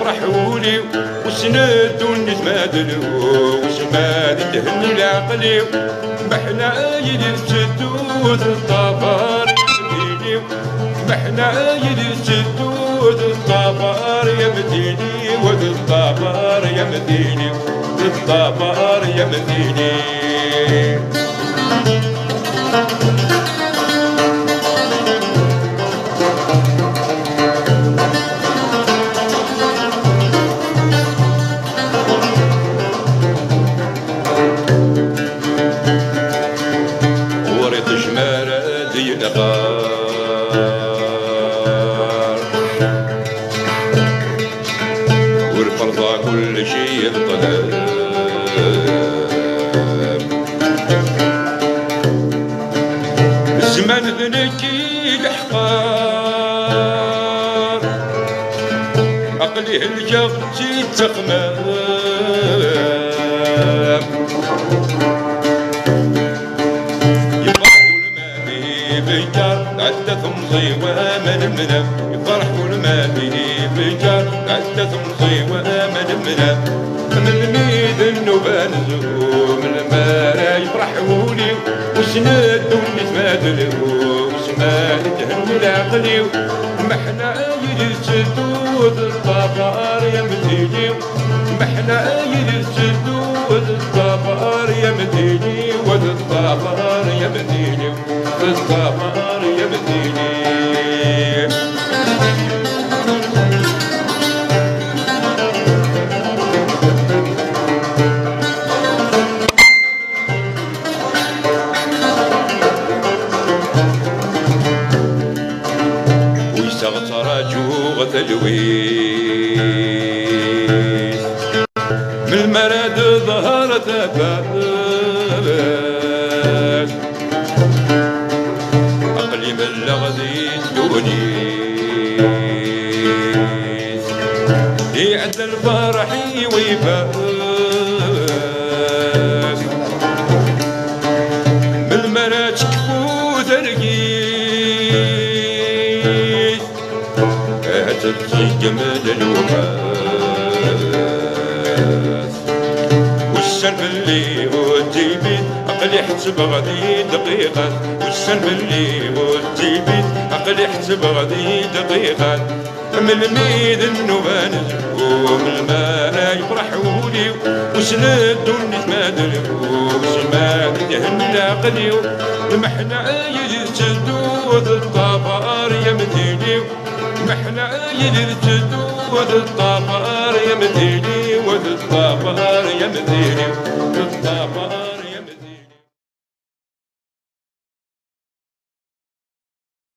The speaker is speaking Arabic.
يفرحولي وسند ونتمادلو وسماد تهني لعقلي بحنايل الجدود الطبار يمديني بحنايل الجدود الطبار يمديني ود الطبار يمديني الطبار يمديني والفرضة كل شي الطلب الزمان ذنكي الحقار عقلي الجغ جيت تقمام عدة مصيبة من المنام يفرح كل ما به بجار عدة مصيبة من المنام من الميد النوبان زهوم المارا يفرحوني وسند ونتمادلو وسماد تهني العقلي محنا يجسدود الطبار يمديني محنا يجسدود الطبار يمديني ود الطبار يمديني الطبار يمديني ويستغطر جوغة الويس من المراد ظهرت باب عقلي من لغزي الدونيس يعد الفرح ويفاس من المراد شكفو ترقيس هتبقي جمال الوفاس والسلب اللي هو الجيبين عقلي يحسب غادي دقيقة والسلب اللي هو الجيبين عقلي يحسب غادي دقيقة من الميد النوبان ومن المانا يفرحولي وسند ونتمادلو وسماد تهني العقلي محنا يجسدود الطبار يمديني محنا يجسدود الطبار يمديني ود الطبار يمديني الطبار